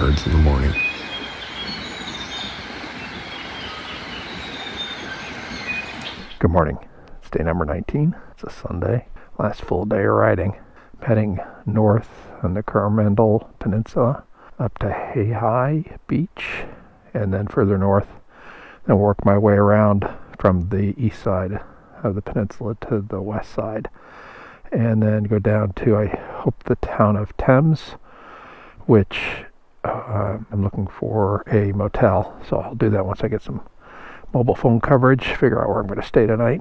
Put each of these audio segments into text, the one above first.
birds in the morning. Good morning. It's day number 19. It's a Sunday. Last full day of riding. I'm heading north on the Coromandel Peninsula up to High Beach, and then further north, then work my way around from the east side of the peninsula to the west side, and then go down to, I hope, the town of Thames, which I'm looking for a motel, so I'll do that once I get some mobile phone coverage, figure out where I'm going to stay tonight.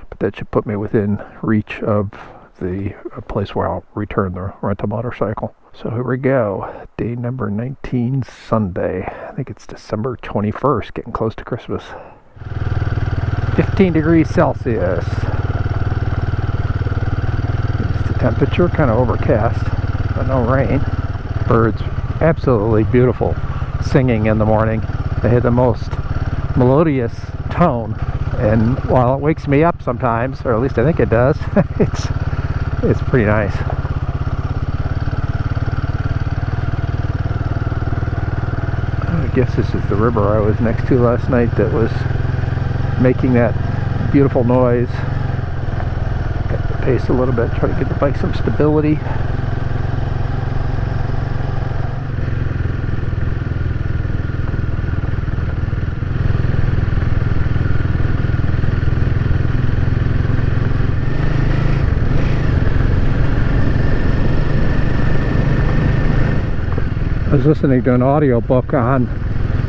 But that should put me within reach of the place where I'll return the rental motorcycle. So here we go. Day number 19, Sunday. I think it's December 21st, getting close to Christmas. 15 degrees Celsius. It's the temperature, kind of overcast, but no rain. Birds, absolutely beautiful, singing in the morning. They had the most melodious tone, and while it wakes me up sometimes, or at least I think it does, it's pretty nice. I guess this is the river I was next to last night that was making that beautiful noise. Got the pace a little bit, try to give the bike some stability. I was listening to an audiobook on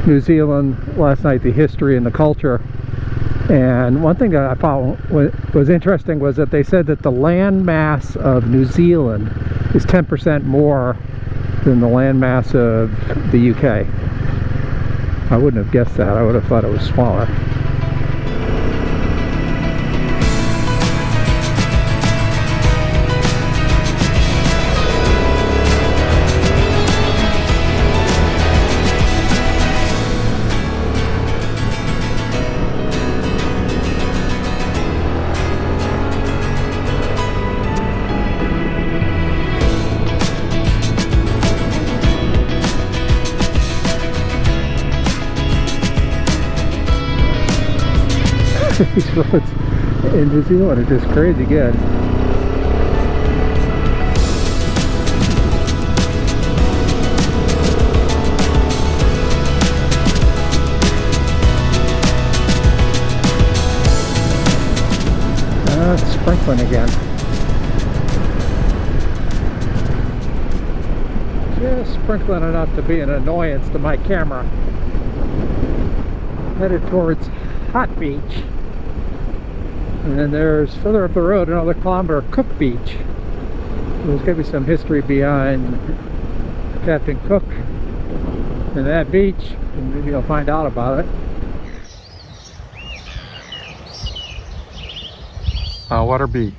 New Zealand last night, the history and the culture, and one thing that I found was interesting was that they said that the land mass of New Zealand is 10% more than the land mass of the UK. I wouldn't have guessed that. I would have thought it was smaller. These roads in New Zealand are just crazy good. It's sprinkling again. Just sprinkling enough to be an annoyance to my camera. Headed towards Hot Beach. And then there's further up the road another kilometer, Cook Beach. There's going to be some history behind Captain Cook and that beach, and maybe I'll find out about it. Hotwater Beach.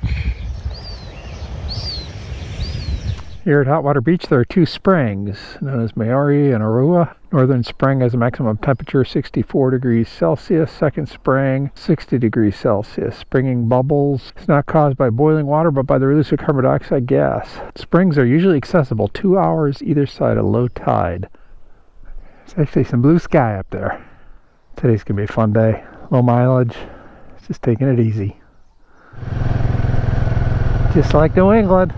Here at Hotwater Beach there are two springs, known as Maori and Arua. Northern spring has a maximum temperature 64 degrees Celsius. Second spring 60 degrees Celsius. Springing bubbles is not caused by boiling water but by the release of carbon dioxide gas. Springs are usually accessible 2 hours either side of low tide. There's actually some blue sky up there. Today's going to be a fun day. Low mileage. Just taking it easy. Just like New England.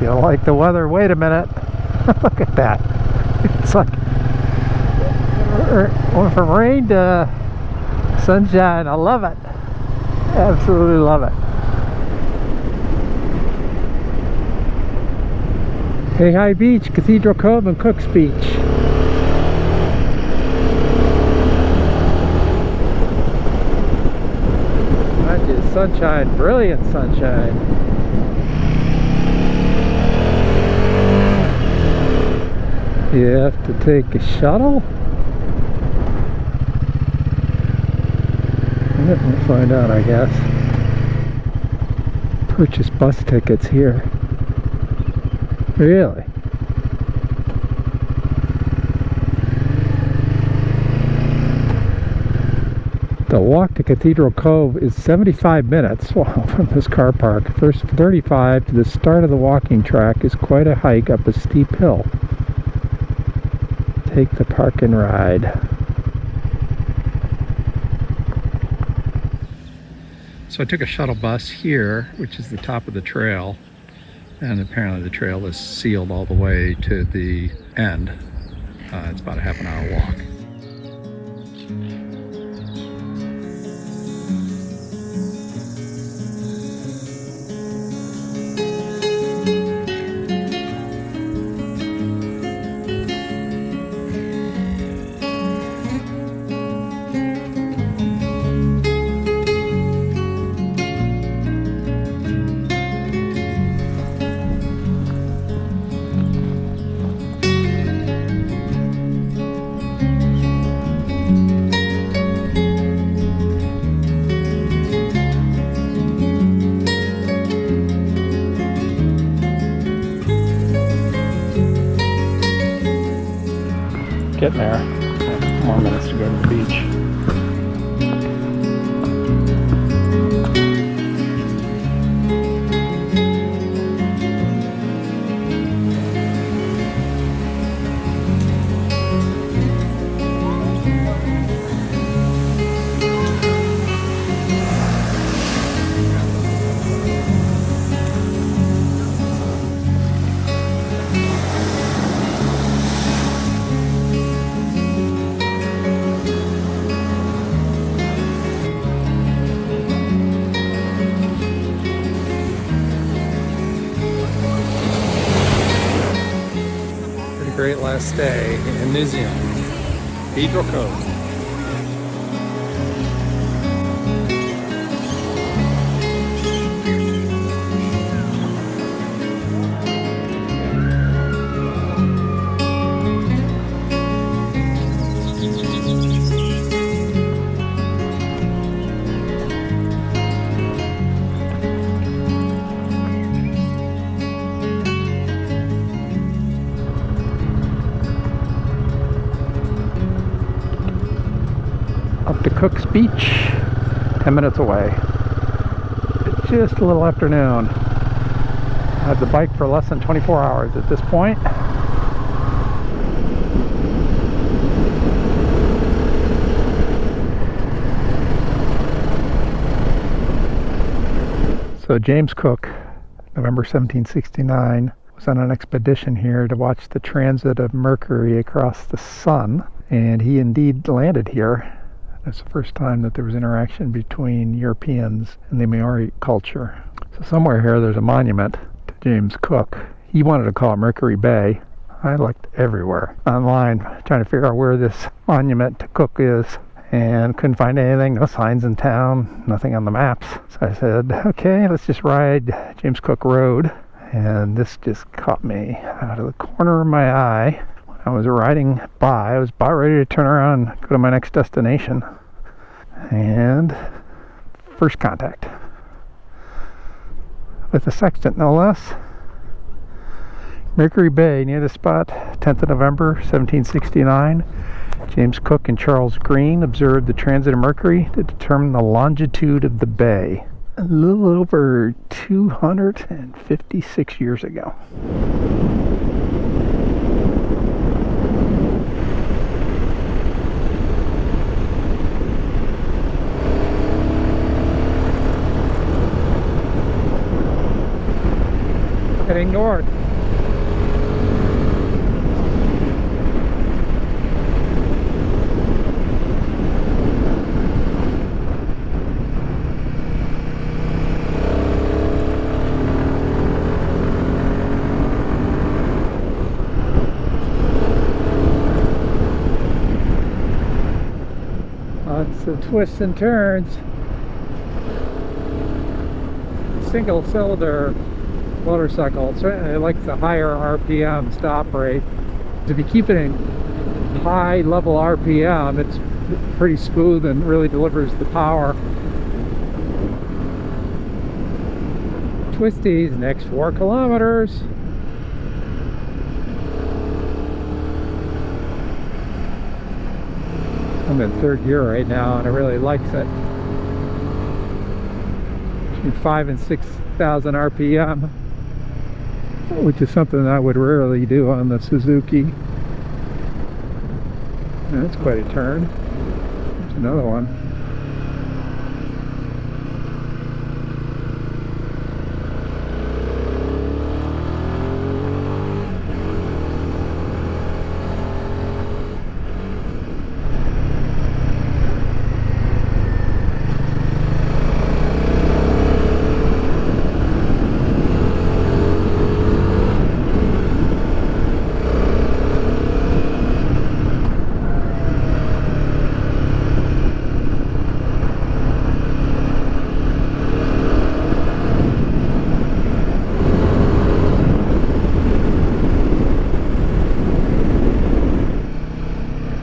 You don't like the weather? Wait a minute. Look at that. It's like went from rain to sunshine. I love it. Absolutely love it. High Beach, Cathedral Cove, and Cook's Beach. Not just sunshine, brilliant sunshine. You have to take a shuttle? We'll find out, I guess. Purchase bus tickets here. Really? The walk to Cathedral Cove is 75 minutes from this car park. First 35 to the start of the walking track is quite a hike up a steep hill. take the park and ride. So I took a shuttle bus here, which is the top of the trail, and apparently the trail is sealed all the way to the end. It's about a half an hour walk. Getting there. More minutes to go to the beach. Great last day in New Zealand, Cathedral Cove. Up to Cook's Beach, 10 minutes away. It's just a little after noon. I had the bike for less than 24 hours at this point. So James Cook, November 1769, was on an expedition here to watch the transit of Mercury across the sun, and he indeed landed here. It's the first time that there was interaction between Europeans and the Maori culture. So somewhere here there's a monument to James Cook. He wanted to call it Mercury Bay. I looked everywhere online trying to figure out where this monument to Cook is, and couldn't find anything. No signs in town, nothing on the maps. So I said, okay, let's just ride James Cook Road. And this just caught me out of the corner of my eye. I was riding by, I was about ready to turn around and go to my next destination. And first contact with the sextant, no less. Mercury Bay, near the spot, 10th of November, 1769. James Cook and Charles Green observed the transit of Mercury to determine the longitude of the bay. A little over 256 years ago. Heading north. Lots of twists and turns. Single cylinder motorcycle certainly likes the higher RPMs to operate. If you keep it in high level RPM, it's pretty smooth and really delivers the power. Twisties, next 4 kilometers. I'm in third gear right now and it really likes it. Between 5,000 and 6,000 RPM. Which is something I would rarely do on the Suzuki. That's quite a turn. There's another one.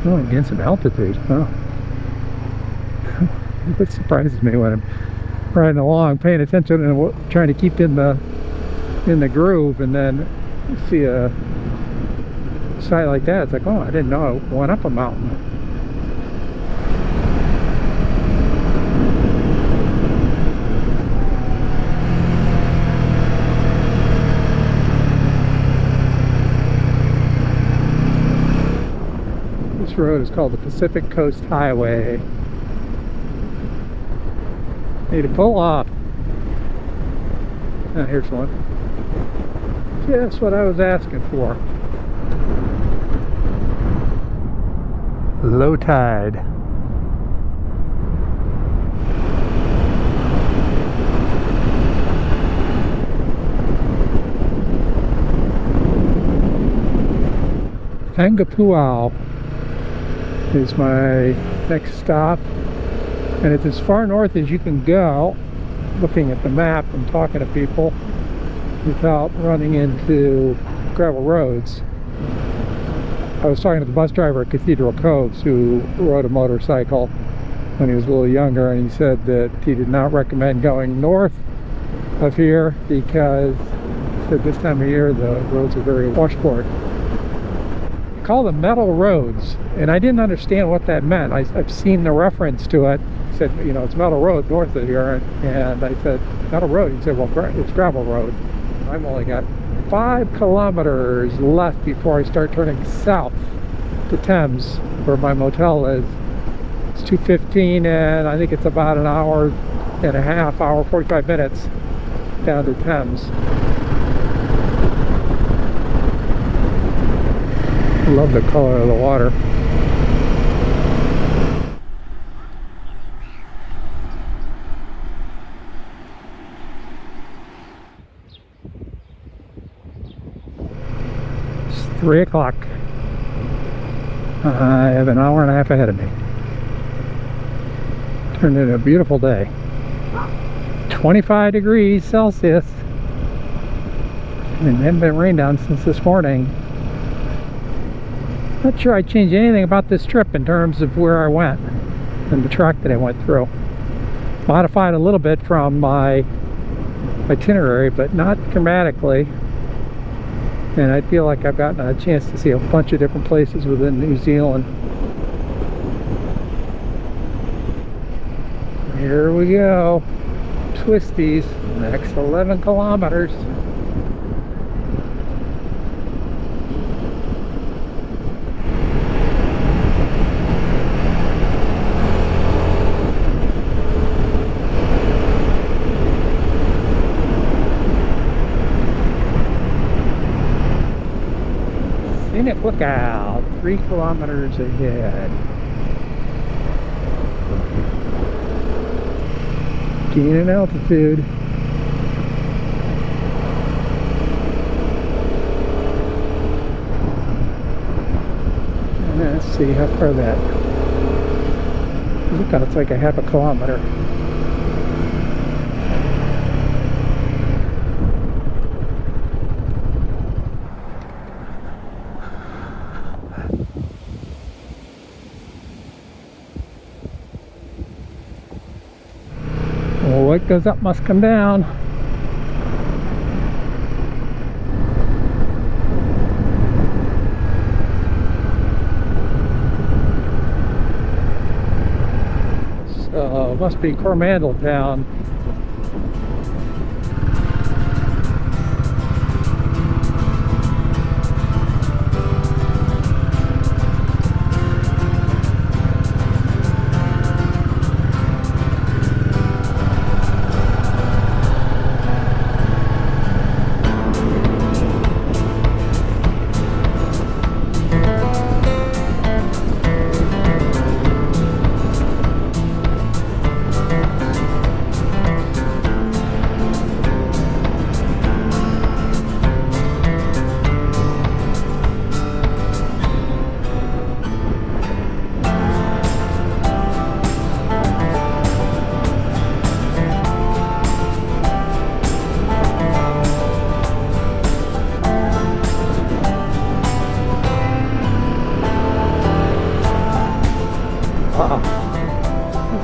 Oh, I'm getting some altitude. Oh. It surprises me when I'm riding along, paying attention and trying to keep in the groove, and then see a sight like that. It's like, oh, I didn't know I went up a mountain. This road is called the Pacific Coast Highway. Need to pull off. Oh, here's one. Just what I was asking for. Low tide. Tangapuao is my next stop, and it's as far north as you can go, looking at the map and talking to people without running into gravel roads. I was talking to the bus driver at Cathedral Cove who rode a motorcycle when he was a little younger, and he said that he did not recommend going north of here because he said this time of year the roads are very washboard. Call them metal roads, and I didn't understand what that meant. I've seen the reference to it. He said, you know, it's metal road north of here, and I said, metal road? He said, well, it's gravel road. I've only got 5 kilometers left before I start turning south to Thames, where my motel is. It's 2:15, and I think it's about an hour and a half, 45 minutes down to Thames. Love the color of the water. It's 3 o'clock. I have an hour and a half ahead of me. Turned into a beautiful day. 25 degrees Celsius. And it hasn't been rained down since this morning. Not sure I changed anything about this trip in terms of where I went and the track that I went through. Modified a little bit from my itinerary, but not dramatically. And I feel like I've gotten a chance to see a bunch of different places within New Zealand. Here we go. Twisties, next 11 kilometers. Scenic lookout, 3 kilometers ahead. Gaining altitude. And let's see how far that lookout's like a half a kilometer. Well, what goes up must come down. So, must be Coromandel town.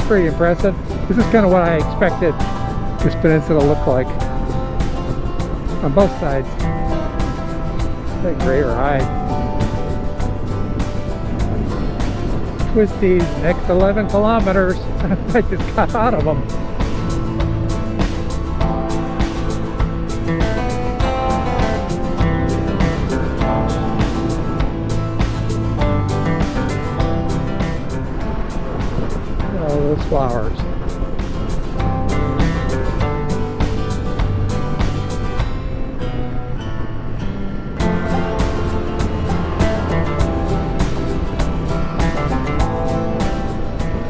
pretty impressive. This is kind of what I expected this peninsula to look like on both sides. It's a great ride. Twisties, next 11 kilometers. I just got out of them. Oh, those flowers.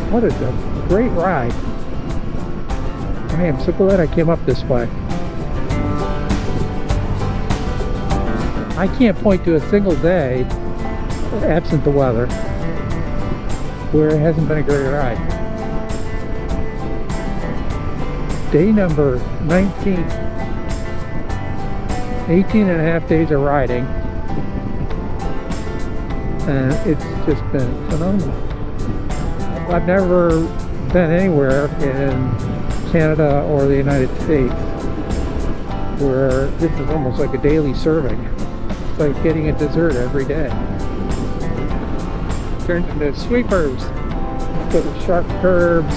What is a great ride. I am so glad I came up this way. I can't point to a single day, absent the weather, where it hasn't been a great ride. Day number 19. 18 and a half days of riding. And it's just been phenomenal. I've never been anywhere in Canada or the United States where this is almost like a daily serving. It's like getting a dessert every day. Turns into sweepers. Look at the sharp curves.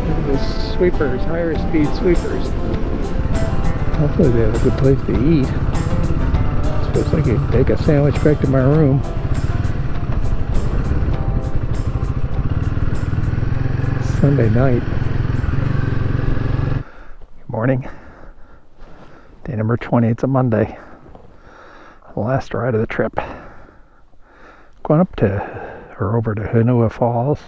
Look at the sweepers, higher speed sweepers. Hopefully they have a good place to eat. I suppose I could take a sandwich back to my room. Sunday night. Good morning. Day number 20. It's a Monday. The last ride of the trip. Going up to, or over to Hunua Falls.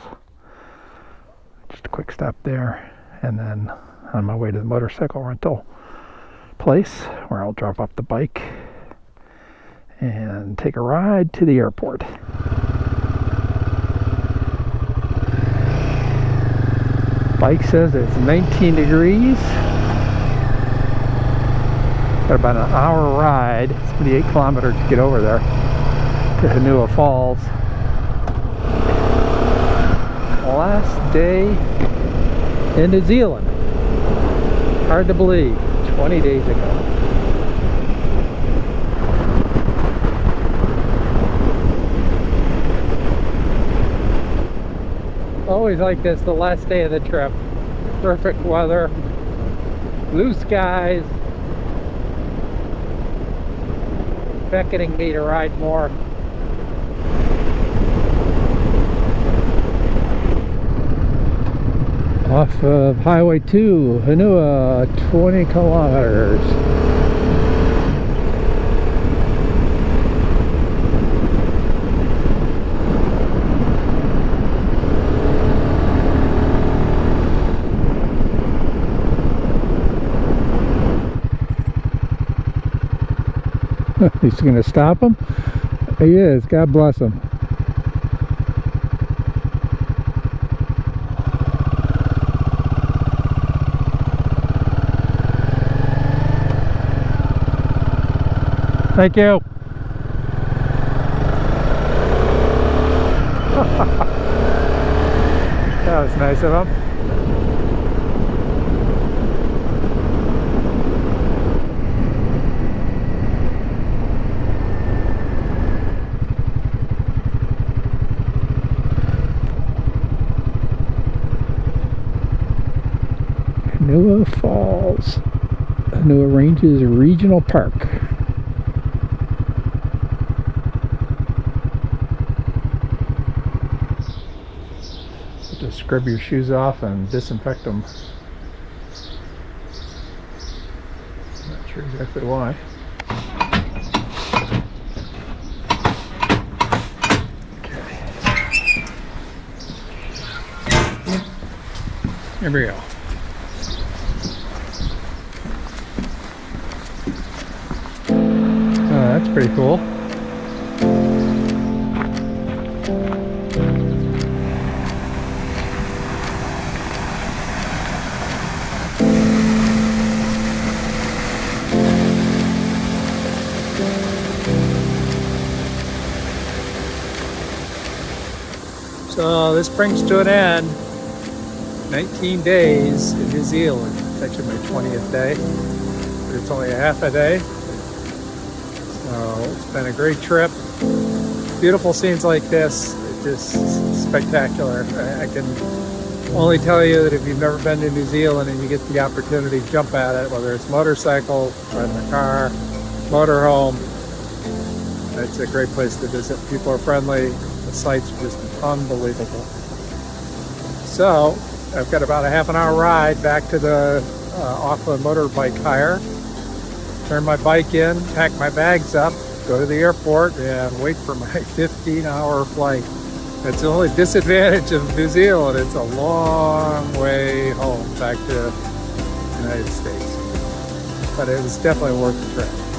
Just a quick stop there. And then on my way to the motorcycle rental place where I'll drop off the bike and take a ride to the airport. Bike says it's 19 degrees. Got about an hour ride, 78 kilometers to get over there to Hunua Falls. Last day in New Zealand. Hard to believe, 20 days ago. Always like this, the last day of the trip. Perfect weather, blue skies, beckoning me to ride more. Off of Highway 2, Hunua, 20 kilometers. He's going to stop him? He is. God bless him. Thank you. That was nice of him. Hunua Falls, Hunua Ranges Regional Park. Just scrub your shoes off and disinfect them. Not sure exactly why. Okay. Here we go. That's pretty cool. So this brings to an end 19 days in New Zealand. It's actually my 20th day, but it's only a half a day. So it's been a great trip. Beautiful scenes like this, it's just spectacular. I can only tell you that if you've never been to New Zealand and you get the opportunity, jump at it, whether it's motorcycle, riding a car, motorhome. It's a great place to visit. People are friendly. The sights are just unbelievable. So I've got about a half an hour ride back to the Auckland Motorbike Hire. Turn my bike in, pack my bags up, go to the airport, and wait for my 15-hour flight. That's the only disadvantage of New Zealand. It's a long way home back to the United States. But it was definitely worth the trip.